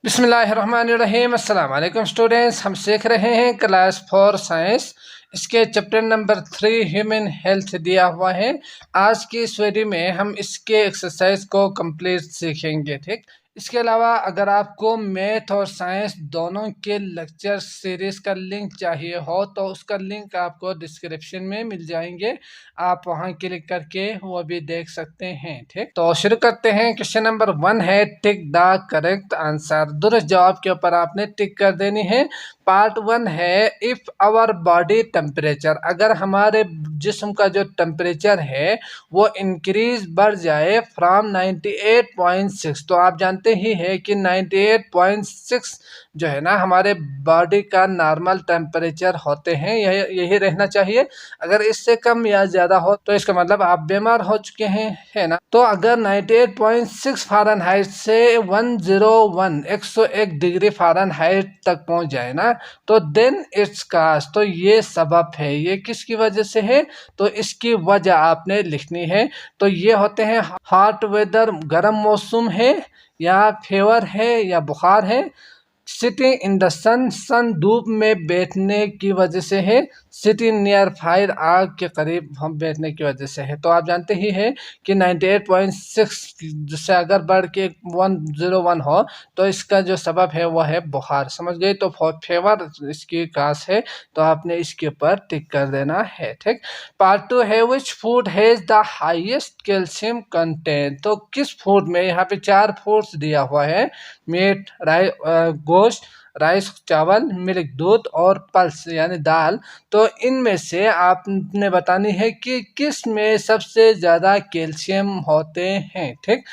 बिस्मिल्लाहिर्रहमानिर्रहीम। अस्सलाम वालेकुम स्टूडेंट्स, हम सीख रहे हैं क्लास 4 साइंस। इसके चैप्टर नंबर 3 ह्यूमन हेल्थ दिया हुआ है। आज की इस वीडियो में हम इसके एक्सरसाइज को कंप्लीट सीखेंगे। ठीक, इसके अलावा अगर आपको मैथ और साइंस दोनों के लेक्चर सीरीज का लिंक चाहिए हो तो उसका लिंक आपको डिस्क्रिप्शन में मिल जाएंगे, आप वहां क्लिक करके वो भी देख सकते हैं। ठीक, तो शुरू करते हैं। क्वेश्चन नंबर 1 है टिक द करेक्ट आंसर। दुरुस्त जवाब के ऊपर आपने टिक कर देनी है। पार्ट 1 है इफ आवर बॉडी टेम्परेचर, अगर हमारे जिस्म का जो टेम्परेचर है वो इंक्रीज बढ़ जाए फ्रॉम 98.6, तो आप जानते ही है कि 98.6 जो है ना हमारे बॉडी का नॉर्मल टेम्परेचर होते हैं, यही रहना चाहिए। अगर इससे कम या ज्यादा हो तो इसका मतलब आप बीमार हो चुके हैं, है ना। तो अगर 98.6 फ़ारेनहाइट से 101 डिग्री फ़ारेनहाइट तक पहुंच जाए ना, तो देन इट्स काज, तो ये सबब है। ये किसकी वजह से है, तो इसकी वजह आपने लिखनी है। तो ये होते हैं हॉट वेदर, गर्म मौसम है, या फीवर है, या बुखार है। सिटिंग इन द सन, सन धूप में बैठने की वजह से है। सिटिंग नियर फायर, आग के करीब हम बैठने की वजह से है। तो आप जानते ही है कि 98.6 जिससे अगर बढ़ के 101 हो तो इसका जो सबब है वो है बुखार। समझ गए, तो फेवर इसकी कास है, तो आपने इसके ऊपर टिक कर देना है। ठीक, पार्ट 2 है which food has the highest calcium content. तो किस फूड में, यहाँ पे 4 फूड्स दिया हुआ है, मीट, गोश्त, राइस चावल, मिल्क दूध और पल्स यानी दाल। तो इनमें से आपने बतानी है कि किस में सबसे ज़्यादा कैल्शियम होते हैं। ठीक,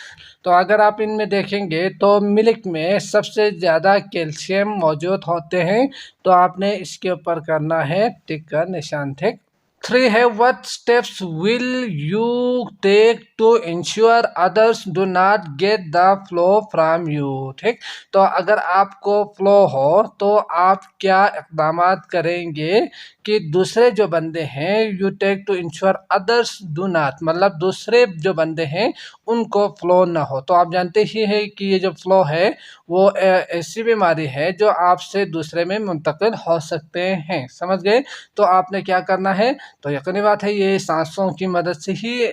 तो अगर आप इनमें देखेंगे तो मिल्क में सबसे ज़्यादा कैल्शियम मौजूद होते हैं, तो आपने इसके ऊपर करना है टिक का निशान। ठीक, 3 है what steps will you take to ensure others do not get the flu from you. ठीक, तो अगर आपको फ्लो हो तो आप क्या इकदाम करेंगे कि दूसरे जो बंदे हैं, you take to ensure others do not, मतलब दूसरे जो बंदे हैं उनको फ्लो ना हो। तो आप जानते ही है कि ये जो फ्लो है वो ऐसी बीमारी है जो आपसे दूसरे में मुंतकिल हो सकते हैं। समझ गए, तो आपने क्या करना है, तो यकीनी बात है ये सांसों की मदद से ही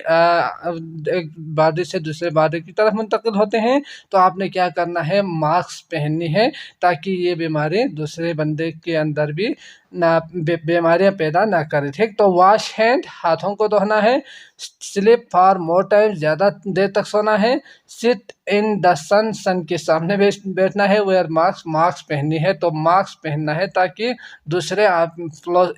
एक बॉडी से दूसरे बॉडी की तरफ मुंतकिल होते हैं। तो आपने क्या करना है, मास्क पहननी है ताकि ये बीमारी दूसरे बंदे के अंदर भी ना बीमारियां पैदा ना करे। ठीक, तो वॉश हैंड, हाथों को धोना है। स्लीप फॉर मोर टाइम, ज़्यादा देर तक सोना है। Seat in the sun, sun के सामने बैठना है। वेयर मास्क, मास्क पहननी है, तो मास्क पहनना है ताकि दूसरे आप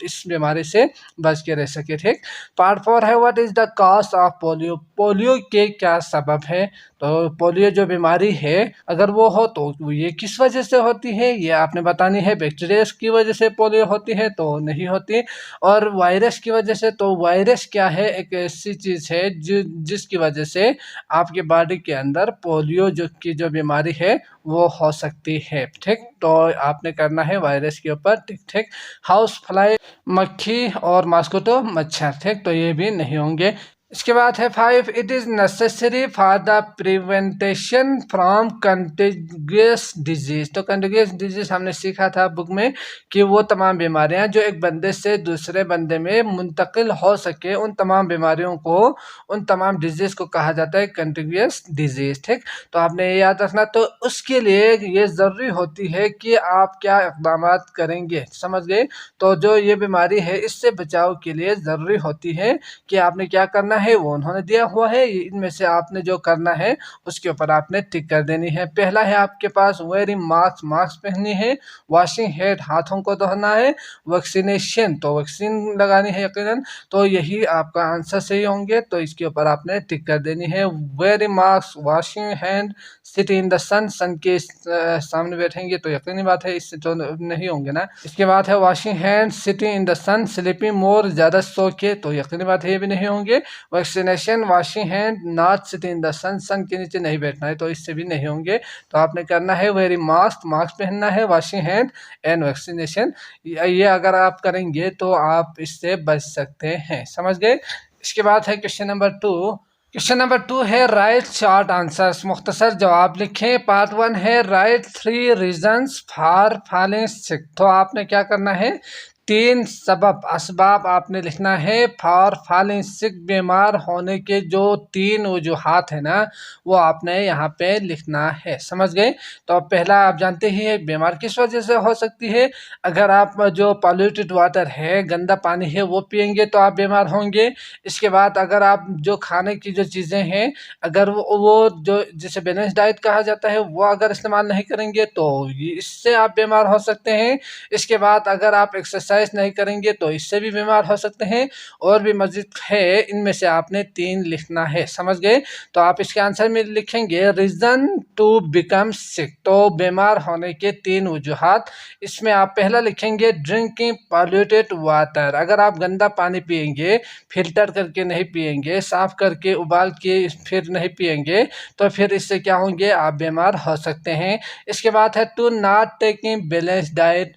इस बीमारी से बच के रह सके। ठीक, पार्ट 4 है what is the cause of polio. Polio के क्या सबब है, तो पोलियो जो बीमारी है अगर वो हो तो ये किस वजह से होती है, ये आपने बतानी है। बैक्टीरिया की वजह से पोलियो होती है तो नहीं होती, और वायरस की वजह से, तो वायरस क्या है, एक ऐसी चीज़ है जिसकी वजह से आपके बॉडी के अंदर पोलियो जो बीमारी है वो हो सकती है। ठीक, तो आपने करना है वायरस के ऊपर टिक। ठीक, हाउस फ्लाई, मक्खी और मस्किटो, मच्छर। ठीक, तो ये भी नहीं होंगे। इसके बाद है 5 it is necessary for the prevention from contagious disease. तो कंटेगियस डिजीज हमने सीखा था बुक में कि वो तमाम बीमारियां जो एक बंदे से दूसरे बंदे में मुंतकिल हो सके, उन तमाम बीमारियों को, उन तमाम डिजीज को कहा जाता है कंटेगियस डिजीज। ठीक, तो आपने ये याद रखना। तो उसके लिए ये ज़रूरी होती है कि आप क्या इकदाम करेंगे। समझ गए, तो जो ये बीमारी है इससे बचाव के लिए ज़रूरी होती है कि आपने क्या करना है, वो उन्होंने दिया हुआ है। इनमें से आपने जो करना है उसके ऊपर आपने टिक कर देनी है। पहला है आपके पास वेयरिंग मास्क, मास्क पहननी है। वॉशिंग हेड, हाथों को धोना है। वैक्सीनेशन, तो वैक्सीन लगानी है यकीनन। तो यही आपका आंसर सही होंगे, तो इसके ऊपर आपने टिक कर देनी है। Wearing mask, washing hand, sit in the sun, sun के सामने बैठेंगे तो यकीनी बात है इससे तो नहीं होंगे ना। इसके बाद है washing hand, sitting in the sun, sleeping more, ज़्यादा सो के, तो यकीनी बात है ये भी नहीं होंगे। Vaccination, washing hand, not sitting in the sun, sun के नीचे नहीं बैठना है, तो इससे भी नहीं होंगे। तो आपने करना है वेयरिंग मास्क, मास्क पहनना है, वॉशिंग हैंड एंड वैक्सीनेशन। ये अगर आप करेंगे तो आप इससे बच सकते हैं। समझ गए। इसके बाद है क्वेश्चन नंबर 2 क्वेश्चन नंबर 2 है राइट शॉर्ट आंसर्स, मुख्तसर जवाब लिखें। पार्ट 1 है राइट 3 रीजंस फॉर फॉलिंग सिक। तो आपने क्या करना है, 3 सबब असबाब आपने लिखना है फॉर फॉलिंग सिक, बीमार होने के जो 3 वजूहात है ना, वो आपने यहाँ पे लिखना है। समझ गए? तो पहला आप जानते ही हैं बीमार किस वजह से हो सकती है। अगर आप जो पॉल्यूटेड वाटर है, गंदा पानी है, वो पियेंगे तो आप बीमार होंगे। इसके बाद अगर आप जो खाने की जो चीज़ें हैं, अगर वो जो जिसे बैलेंस डाइट कहा जाता है, वो अगर इस्तेमाल नहीं करेंगे तो इससे आप बीमार हो सकते हैं। इसके बाद अगर आप एक्सरसाइज नहीं करेंगे तो इससे भी बीमार हो सकते हैं। और भी मज़ीद है, इनमें से आपने 3 लिखना है। समझ गए? तो आप इसके आंसर में लिखेंगे रीज़न टू बिकम सिक। तो बीमार होने के 3 वजूहात। इसमें आप पहला लिखेंगे ड्रिंकिंग पॉल्यूटेड वाटर। अगर आप गंदा पानी पिएंगे, फिल्टर करके नहीं पिएंगे, साफ़ करके उबाल के फिर नहीं पिएंगे, तो फिर इससे क्या होंगे, आप बीमार हो सकते हैं। इसके बाद है two not taking balance diet.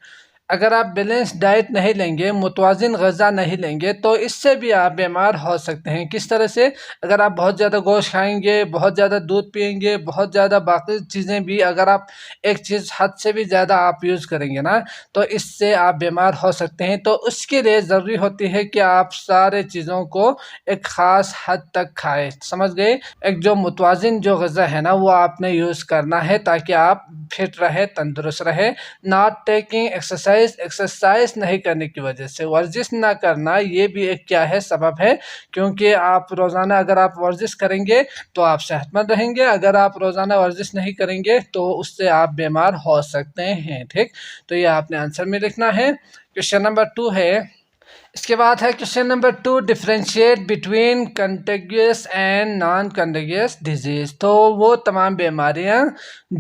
अगर आप बैलेंस डाइट नहीं लेंगे, मुतवाज़िन ग़िज़ा नहीं लेंगे, तो इससे भी आप बीमार हो सकते हैं। किस तरह से? अगर आप बहुत ज़्यादा गोश्त खाएंगे, बहुत ज़्यादा दूध पिएंगे, बहुत ज़्यादा बाकी चीज़ें भी, अगर आप एक चीज़ हद से भी ज़्यादा आप यूज़ करेंगे ना, तो इससे आप बीमार हो सकते हैं। तो उसके लिए ज़रूरी होती है कि आप सारे चीज़ों को एक ख़ास हद तक खाएँ। समझ गए? एक जो मुतवाज़िन जो ग़िज़ा है ना, वो आपने यूज़ करना है ताकि आप फिट रहे, तंदुरुस्त रहे। नॉट टेकिंग एक्सरसाइज, एक्सरसाइज नहीं करने की वजह से, वर्जिश ना करना, ये भी एक क्या है, सबब है। क्योंकि आप रोज़ाना अगर आप वर्जिश करेंगे तो आप सेहतमंद रहेंगे। अगर आप रोज़ाना वर्जिश नहीं करेंगे तो उससे आप बीमार हो सकते हैं। ठीक, तो ये आपने आंसर में लिखना है। क्वेश्चन नंबर 2 है। इसके बाद है question number 2, differentiate between contagious and non contagious disease. तो वो तमाम बीमारियां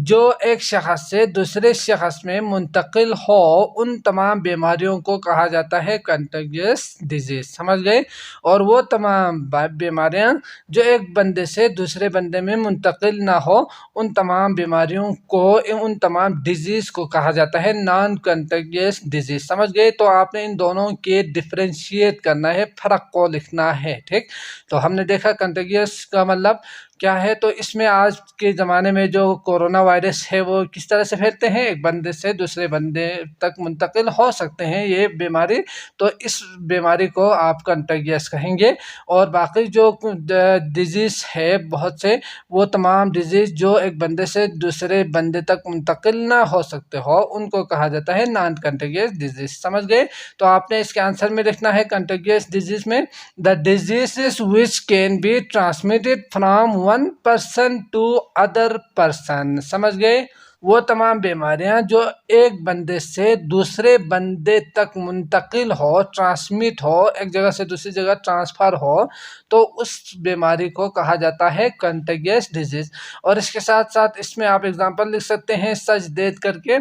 जो एक शख्स से दूसरे शख्स में मुंतकिल हो, उन तमाम बीमारियों को कहा जाता है कंटेगियस डिजीज़। समझ गए? और वो तमाम बीमारियां जो एक बंदे से दूसरे बंदे में मुंतकिल ना हो, उन तमाम बीमारियों को, उन तमाम डिजीज़ को कहा जाता है नॉन कंटेगियस डिजीज़। समझ गए? तो आपने इन दोनों के डिफ्रेंशिएट करना है, फ़र्क को लिखना है। ठीक, तो हमने देखा कंटेगियस का मतलब क्या है। तो इसमें आज के ज़माने में जो कोरोना वायरस है, वो किस तरह से फैलते हैं, एक बंदे से दूसरे बंदे तक मुंतकिल हो सकते हैं ये बीमारी। तो इस बीमारी को आप कंटेगियस कहेंगे। और बाकी जो डिजीज़ है बहुत से, वो तमाम डिजीज़ जो एक बंदे से दूसरे बंदे तक मुंतकिल ना हो सकते हो, उनको कहा जाता है नॉन कंटेगियस डिजीज़। समझ गए? तो आपने इसके आंसर में लिखना है कंटेगियस डिजीज़ में the disease which can be transmitted from one person to other person. समझ गए? वो तमाम बीमारियां जो एक बंदे से दूसरे बंदे तक मुंतकिल हो, ट्रांसमिट हो, एक जगह से दूसरी जगह ट्रांसफ़र हो, तो उस बीमारी को कहा जाता है कंटेगियस डिजीज़। और इसके साथ साथ इसमें आप एग्जांपल लिख सकते हैं सच डेथ करके।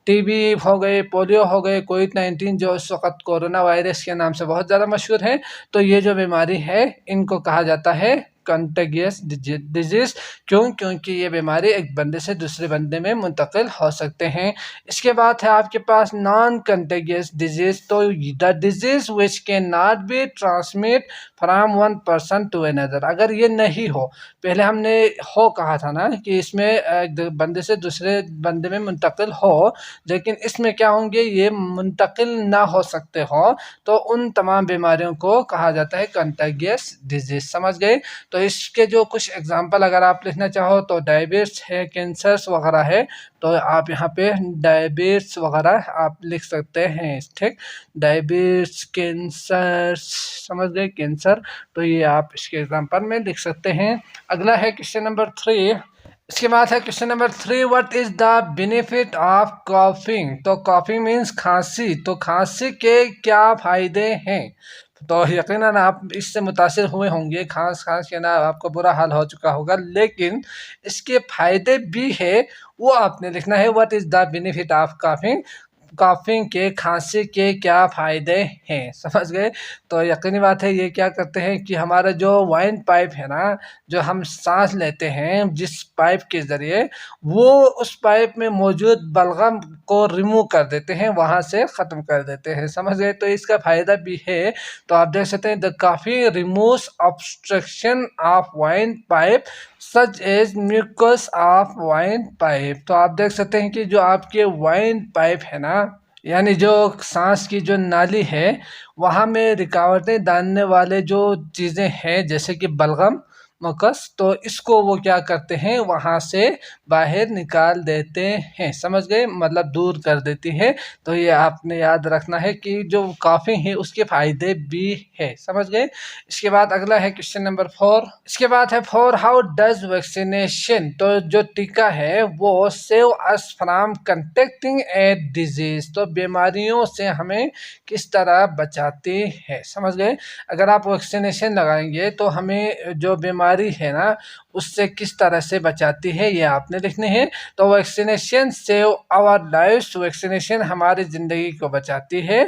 टीबी हो गए, पोलियो हो गए, कोविड-19 जो इस वक्त कोरोना वायरस के नाम से बहुत ज़्यादा मशहूर है, तो ये जो बीमारी है, इनको कहा जाता है कंटेगियस डिजीज़। क्यों? क्योंकि ये बीमारी एक बंदे से दूसरे बंदे में मुंतकिल हो सकते हैं। इसके बाद है आपके पास नॉन कंटेगियस डिजीज़। तो the disease which can not be transmit from one person to another. अगर ये नहीं हो, पहले हमने हो कहा था ना कि इसमें एक बंदे से दूसरे बंदे में मुंतकिल हो, लेकिन इसमें क्या होंगे, ये मुंतकिल ना हो सकते हो, तो उन तमाम बीमारियों को कहा जाता है कंटेगियस डिजीज़। समझ गए? तो इसके जो कुछ एग्जांपल अगर आप लिखना चाहो तो डायबिटीज है, कैंसर्स वगैरह है, तो आप यहाँ पे डायबिटीज वगैरह आप लिख सकते हैं। ठीक, डायबिटीज, कैंसर, समझ गए, कैंसर, तो ये आप इसके एग्जांपल में लिख सकते हैं। अगला है क्वेश्चन नंबर 3। इसके बाद है question number 3, what is the benefit of coughing. तो कॉफिंग मीन्स खांसी। तो खांसी के क्या फ़ायदे हैं? तो यकीनन आप इससे मुतासिर हुए होंगे, खांस खांस के ना आपको बुरा हाल हो चुका होगा, लेकिन इसके फ़ायदे भी है, वो आपने लिखना है। What is the benefit of coughing. Coughing के, खांसी के क्या फ़ायदे हैं, समझ गए। तो यकीनी बात है ये क्या करते हैं कि हमारा जो वाइन पाइप है ना, जो हम सांस लेते हैं जिस पाइप के ज़रिए, वो उस पाइप में मौजूद बलगम को रिमूव कर देते हैं, वहाँ से ख़त्म कर देते हैं, समझ गए। तो इसका फ़ायदा भी है। तो आप देख सकते हैं the cough removes obstruction of windpipe such as mucus of windpipe. तो आप देख सकते हैं कि जो आपके वाइन पाइप है ना, यानी जो सांस की जो नाली है, वहाँ में रुकावटें डालने वाले जो चीज़ें हैं जैसे कि बलगम, मकस, तो इसको वो क्या करते हैं, वहाँ से बाहर निकाल देते हैं, समझ गए, मतलब दूर कर देती है। तो ये आपने याद रखना है कि जो कॉफ़ी है उसके फ़ायदे भी है, समझ गए। इसके बाद अगला है क्वेश्चन नंबर 4। इसके बाद है 4 हाउ डज वैक्सीनेशन, तो जो टीका है वो save us from contacting a disease, तो बीमारियों से हमें किस तरह बचाती है, समझ गए। अगर आप वैक्सीनेशन लगाएंगे तो हमें जो बीमारी है ना उससे किस तरह से बचाती है ये आपने लिखने हैं। तो vaccination save our lifes, vaccination हमारी ज़िंदगी को बचाती है।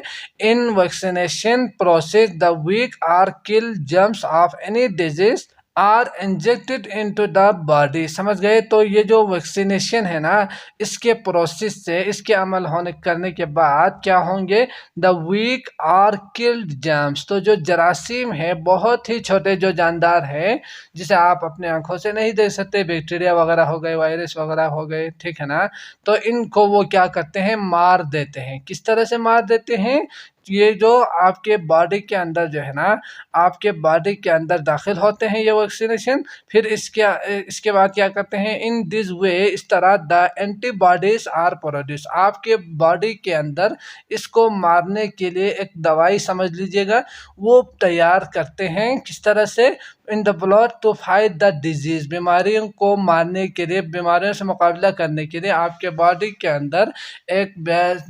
In vaccination process the weak or kill germs of any disease are injected into the body, समझ गए। तो ये जो वैक्सीनेशन है ना, इसके प्रोसेस से, इसके अमल होने करने के बाद क्या होंगे, the weak or killed germs, तो जो जरासीम है, बहुत ही छोटे जो जानदार है जिसे आप अपने आंखों से नहीं देख सकते, बैक्टीरिया वगैरह हो गए, वायरस वगैरह हो गए, ठीक है ना, तो इनको वो क्या करते हैं, मार देते हैं। किस तरह से मार देते हैं, ये जो आपके बॉडी के अंदर जो है ना, आपके बॉडी के अंदर दाखिल होते हैं ये वैक्सीनेशन, फिर इसके बाद क्या करते हैं, इन दिस वे, इस तरह द एंटीबॉडीज आर प्रोड्यूस, आपके बॉडी के अंदर इसको मारने के लिए एक दवाई समझ लीजिएगा, वो तैयार करते हैं। किस तरह से, in the blood to fight the disease, बीमारियों को मारने के लिए, बीमारियों से मुकाबला करने के लिए आपके बॉडी के अंदर एक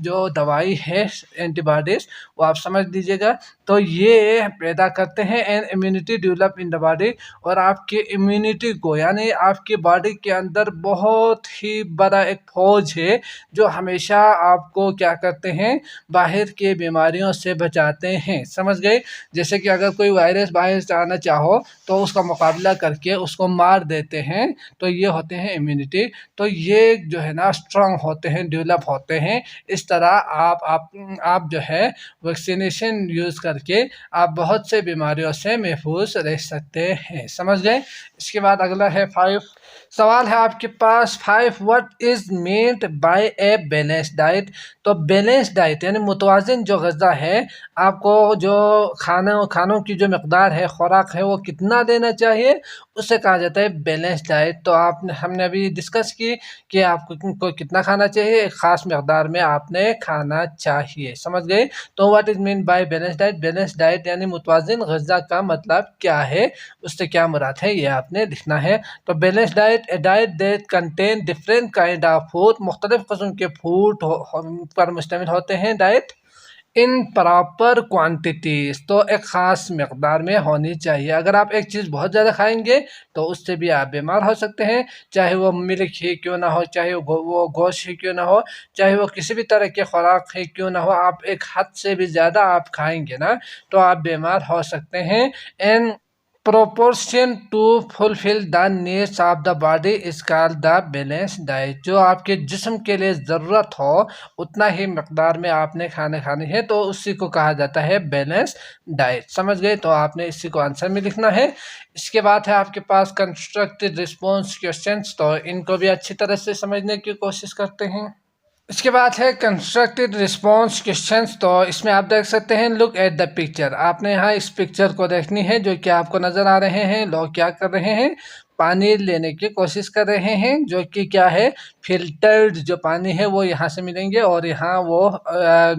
जो दवाई है एंटीबॉडीज, वो आप समझ लीजिएगा। तो ये पैदा करते हैं and immunity develop in the body, और आपके इम्यूनिटी को, यानी आपकी बॉडी के अंदर बहुत ही बड़ा एक फौज है जो हमेशा आपको क्या करते हैं, बाहर के बीमारियों से बचाते हैं, समझ गए। जैसे कि अगर कोई वायरस बाहर से आना चाहो तो उसका मुकाबला करके उसको मार देते हैं, तो ये होते हैं इम्यूनिटी। तो ये जो है ना स्ट्रांग होते हैं, डेवलप होते हैं। इस तरह आप जो है वैक्सीनेशन यूज़ करके आप बहुत से बीमारियों से महफूज रह सकते हैं, समझ गए। इसके बाद अगला है 5। सवाल है आपके पास 5 what is meant by a balance diet. तो बैलेंस डाइट यानी मुतवाज़िन जो ग़िज़ा है, आपको जो खानों की जो मकदार है, खुराक है, वो कितना देना चाहिए, उसे कहा जाता है बैलेंस डाइट। तो हमने अभी डिस्कस की कि आपको कितना खाना चाहिए, एक ख़ास मकदार में आपने खाना चाहिए, समझ गए। तो what is mean by balance diet, balance diet यानी मुतवाज़िन ग़िज़ा का मतलब क्या है, उससे क्या मुराद है, ये आपने लिखना है। तो balance diet, A diet that contain different kind of food, मुख्तलिफ किस्म के फूड पर मुश्तमिल होते हैं डाइट, इन प्रॉपर क्वांटिटीज, तो एक ख़ास मकदार में होनी चाहिए। अगर आप एक चीज़ बहुत ज़्यादा खाएंगे तो उससे भी आप बीमार हो सकते हैं, चाहे वो मिल्क ही क्यों ना हो, चाहे वो गोश्त ही क्यों ना हो, चाहे वो किसी भी तरह के खुराक ही क्यों ना हो, आप एक हद से भी ज़्यादा आप खाएंगे ना तो आप बीमार हो सकते हैं। And proportion to fulfil the needs of the body is called the balance diet, जो आपके जिस्म के लिए ज़रूरत हो उतना ही मकदार में आपने खाने है, तो उसी को कहा जाता है बैलेंस डाइट, समझ गए। तो आपने इसी को आंसर में लिखना है। इसके बाद है आपके पास कंस्ट्रक्टिव रिस्पॉन्स क्वेश्चंस, तो इनको भी अच्छी तरह से समझने की कोशिश करते हैं। इसके बाद है कंस्ट्रक्टेड रिस्पॉन्स क्वेश्चंस, तो इसमें आप देख सकते हैं लुक एट द पिक्चर, आपने यहाँ इस पिक्चर को देखनी है जो कि आपको नज़र आ रहे हैं। लोग क्या कर रहे हैं, पानी लेने की कोशिश कर रहे हैं, जो कि क्या है, फिल्टर्ड जो पानी है वो यहाँ से मिलेंगे, और यहाँ वो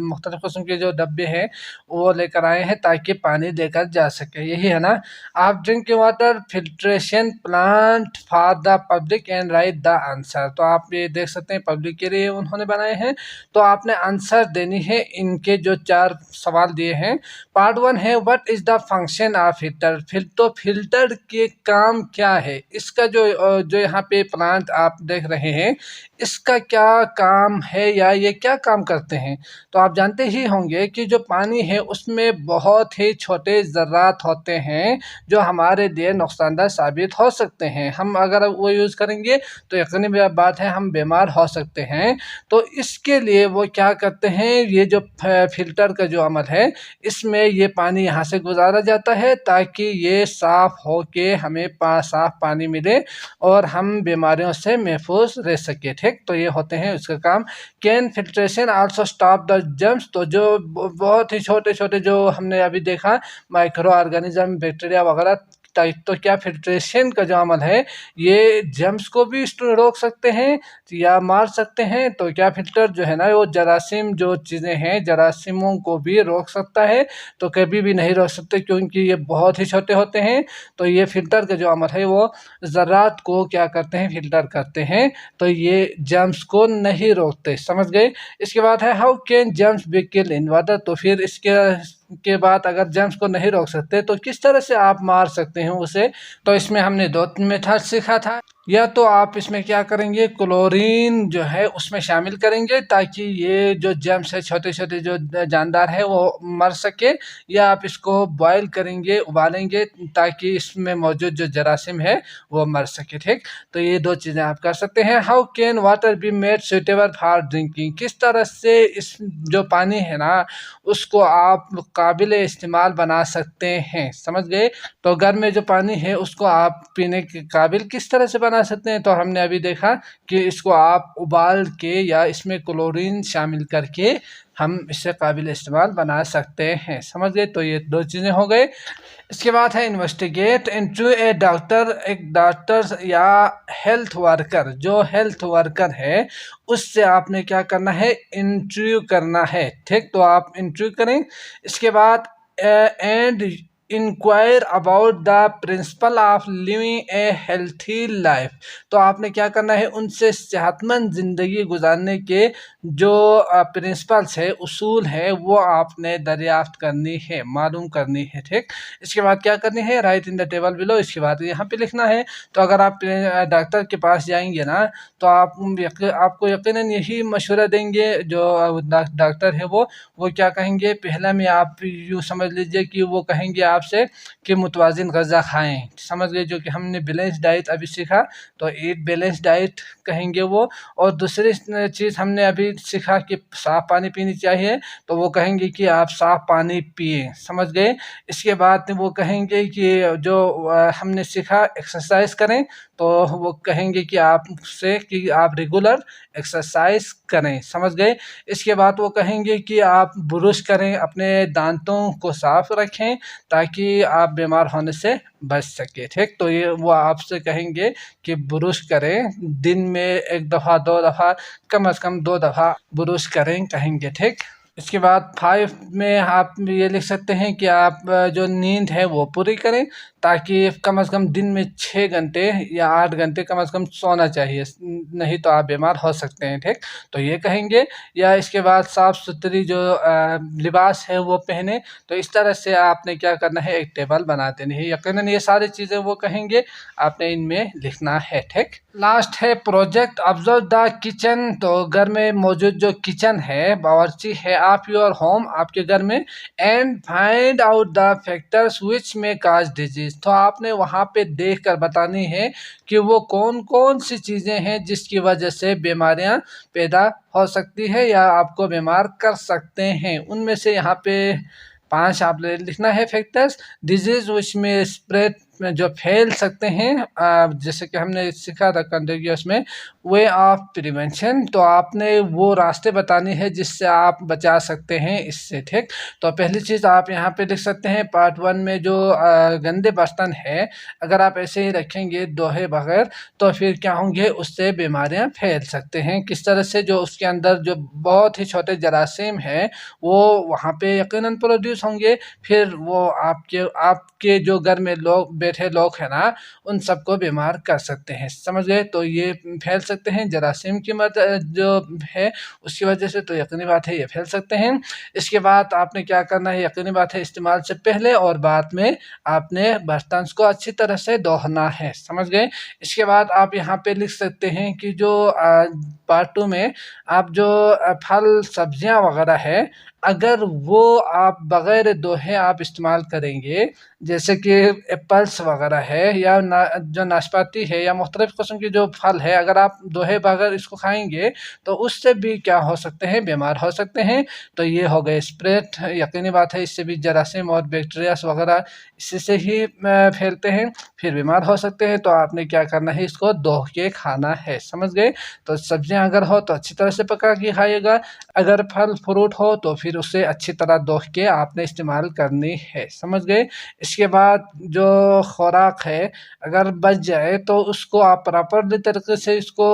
मुख्तलिफ किस्म के जो डब्बे हैं वो लेकर आए हैं ताकि पानी लेकर जा सके, यही है ना। आप drink water filtration plant for the public and right the answer, तो आप ये देख सकते हैं पब्लिक के लिए उन्होंने बनाए हैं। तो आपने आंसर देनी है इनके जो 4 सवाल दिए हैं। पार्ट 1 है what is the function of filter, तो फिल्टर के काम क्या है, इसका जो यहाँ पे प्लांट आप देख रहे हैं, इसका क्या काम है या ये क्या काम करते हैं? तो आप जानते ही होंगे कि जो पानी है उसमें बहुत ही छोटे ज़र्रात होते हैं जो हमारे लिए नुकसानदायक साबित हो सकते हैं। हम अगर वो यूज़ करेंगे तो यकीनी बात है हम बीमार हो सकते हैं। तो इसके लिए वो क्या करते हैं, ये जो फ़िल्टर का जो अमल है इसमें ये पानी यहाँ से गुजारा जाता है ताकि ये साफ़ हो के हमें साफ़ पानी मिले और हम बीमारियों से महफूज रह सके। ठीक, तो ये होते हैं उसका काम। Can filtration also stop the germs, तो जो बहुत ही छोटे छोटे जो हमने अभी देखा माइक्रो ऑर्गेनिज्म बैक्टीरिया वगैरह, तो क्या फिल्ट्रेशन का जो अमल है ये जर्म्स को भी रोक सकते हैं या मार सकते हैं। तो क्या फिल्टर जो है ना वो जरासीम जो चीज़ें हैं जरासीमों को भी रोक सकता है, तो कभी भी नहीं रोक सकते क्योंकि ये बहुत ही छोटे होते हैं। तो ये फिल्टर का जो अमल है वो ज़रात को क्या करते हैं, फिल्टर करते हैं, तो ये जर्म्स को नहीं रोकते। समझ गए? इसके बाद है how can germs be kill in water, तो फिर इसके बाद अगर जर्म्स को नहीं रोक सकते तो किस तरह से आप मार सकते हैं उसे। तो इसमें हमने 2 मेथड सीखा था। या तो आप इसमें क्या करेंगे, क्लोरीन जो है उसमें शामिल करेंगे ताकि ये जो जर्म्स है छोटे छोटे जो जानदार है वो मर सके, या आप इसको बॉयल करेंगे, उबालेंगे ताकि इसमें मौजूद जो जरासीम है वो मर सके। ठीक, तो ये 2 चीज़ें आप कर सकते हैं। How can water be made suitable for drinking, किस तरह से इस जो पानी है ना उसको आप काबिल इस्तेमाल बना सकते हैं। समझ गए? तो घर में जो पानी है उसको आप पीने के काबिल किस तरह से बना सकते हैं, तो हमने अभी देखा कि इसको आप उबाल के या इसमें क्लोरीन शामिल करके हम इससे काबिल इस्तेमाल बना सकते हैं। समझ गए? तो ये 2 चीज़ें हो गए। इसके बाद है इन्वेस्टिगेट इनटू ए डॉक्टर, एक डॉक्टर या हेल्थ वर्कर, जो हेल्थ वर्कर है उससे आपने क्या करना है, इंटरव्यू करना है। ठीक, तो आप इंटरव्यू करें। इसके बाद and inquire about the principle of living a healthy life, तो आपने क्या करना है, उनसे सेहतमंद ज़िंदगी गुजारने के जो प्रिंसिपल्स है, उसूल है, वो आपने दरियाफ्त करनी है, मालूम करनी है। ठीक, इसके बाद क्या करनी है, right in the table below, इसके बाद यहाँ पे लिखना है। तो अगर आप डॉक्टर के पास जाएंगे ना तो आपको यकीनन यही मशवरा देंगे जो डॉक्टर है वो क्या कहेंगे, पहला में आप यूँ समझ लीजिए कि वो कहेंगे आपसे कि मुतवाज़िन ग़ज़ा खाएं। समझ गए? जो कि हमने बैलेंस डाइट अभी सीखा, तो ईट बैलेंस डाइट कहेंगे वो। और दूसरी चीज़ हमने अभी सीखा कि साफ़ पानी पीनी चाहिए, तो वो कहेंगे कि आप साफ़ पानी पिए। समझ गए? इसके बाद वो कहेंगे कि जो हमने सीखा एक्सरसाइज करें, तो वो कहेंगे कि आपसे कि आप रेगुलर एक्सरसाइज करें। समझ गए? इसके बाद वो कहेंगे कि आप ब्रश करें, अपने दांतों को साफ रखें ताकि आप बीमार होने से बच सके। ठीक, तो ये वो आपसे कहेंगे कि ब्रश करें, दिन में 1 दफ़ा 2 दफ़ा, कम से कम 2 दफ़ा ब्रश करें कहेंगे। ठीक, इसके बाद 5 में आप ये लिख सकते हैं कि आप जो नींद है वो पूरी करें ताकि कम से कम दिन में 6 घंटे या 8 घंटे कम से कम सोना चाहिए, नहीं तो आप बीमार हो सकते हैं। ठीक, तो ये कहेंगे। या इसके बाद साफ़ सुथरी जो लिबास है वो पहने। तो इस तरह से आपने क्या करना है, एक टेबल बना देनी है। यकीनन ये सारी चीज़ें वो कहेंगे, आपने इनमें लिखना है। ठीक, लास्ट है प्रोजेक्ट ऑब्जर्व द किचन, तो घर में मौजूद जो किचन है, बावर्ची है ऑफ योर होम, आपके घर में, and find out the factors which में काज डिजीज, तो आपने वहाँ पे देख कर बतानी है कि वो कौन कौन सी चीज़ें हैं जिसकी वजह से बीमारियाँ पैदा हो सकती है या आपको बीमार कर सकते हैं। उनमें से यहाँ पे 5 आपने लिखना है फैक्टर्स। डिजीज़ विच में स्प्रेड में जो फैल सकते हैं, जैसे कि हमने सीखा था कंटिन्यूस में, वे ऑफ प्रिवेंशन, तो आपने वो रास्ते बताने हैं जिससे आप बचा सकते हैं इससे। ठीक, तो पहली चीज़ आप यहाँ पे लिख सकते हैं पार्ट 1 में जो गंदे बर्तन है अगर आप ऐसे ही रखेंगे दोहे बगैर तो फिर क्या होंगे, उससे बीमारियाँ फैल सकते हैं। किस तरह से, जो उसके अंदर जो बहुत ही छोटे जरासीम हैं वो वहाँ पे यकीनन प्रोड्यूस होंगे, फिर वो आपके जो घर में लोग बैठे लोग हैं ना, उन सबको बीमार कर सकते हैं, समझ गए। तो ये फैल सकते हैं जरासीम की जो है उसकी वजह से, तो यकीनी बात है ये फैल सकते हैं। इसके बाद आपने क्या करना है, यकीनी बात है इस्तेमाल से पहले और बाद में आपने बर्तन को अच्छी तरह से धोना है, समझ गए। इसके बाद आप यहाँ पे लिख सकते हैं कि जो पार्ट 2 में आप जो फल सब्जियां वगैरह है, अगर वो आप बगैर धोए आप इस्तेमाल करेंगे, जैसे कि एप्पल्स वगैरह है या जो नाशपाती है या मुख्तलिफ किस्म की जो फल है, अगर आप धोए बगैर इसको खाएंगे तो उससे भी क्या हो सकते हैं, बीमार हो सकते हैं। तो ये हो गए स्प्रेड, यकीनी बात है इससे भी जरासीम और बैक्टीरियास वगैरह इसी से ही फैलते हैं, फिर बीमार हो सकते हैं। तो आपने क्या करना है, इसको धो के खाना है, समझ गए। तो सब्जियां अगर हो तो अच्छी तरह से पका के खाइएगा, अगर फल फ्रूट हो तो फिर उसे अच्छी तरह धो के आपने इस्तेमाल करनी है, समझ गए। इसके बाद जो खुराक है अगर बच जाए तो उसको आप प्रॉपरली तरीके से इसको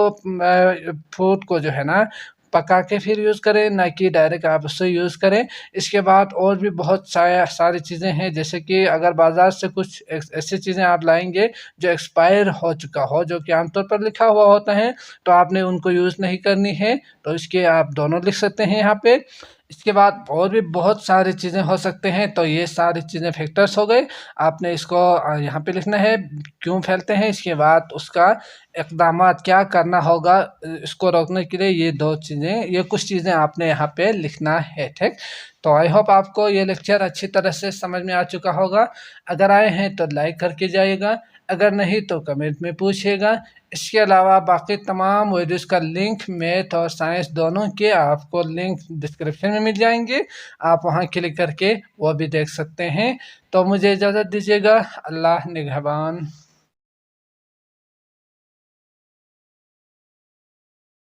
फूड को जो है ना पका के फिर यूज़ करें, ना कि डायरेक्ट आप उससे यूज़ करें। इसके बाद और भी बहुत सारी चीज़ें हैं, जैसे कि अगर बाज़ार से कुछ ऐसी चीज़ें आप लाएंगे जो एक्सपायर हो चुका हो, जो कि आमतौर पर लिखा हुआ होता है, तो आपने उनको यूज़ नहीं करनी है। तो इसके आप दोनों लिख सकते हैं यहाँ पे। इसके बाद और भी बहुत सारी चीज़ें हो सकते हैं, तो ये सारी चीज़ें फैक्टर्स हो गए। आपने इसको यहाँ पे लिखना है क्यों फैलते हैं, इसके बाद उसका इक़दामात क्या करना होगा इसको रोकने के लिए, ये दो चीज़ें, ये कुछ चीज़ें आपने यहाँ पे लिखना है, ठीक। तो आई होप आपको ये लेक्चर अच्छी तरह से समझ में आ चुका होगा। अगर आए हैं तो लाइक करके जाइएगा, अगर नहीं तो कमेंट में पूछिएगा। इसके अलावा बाकी तमाम वीडियोस का लिंक मैथ और साइंस दोनों के आपको लिंक डिस्क्रिप्शन में मिल जाएंगे, आप वहां क्लिक करके वो भी देख सकते हैं। तो मुझे इजाज़त दीजिएगा, अल्लाह निगहबान।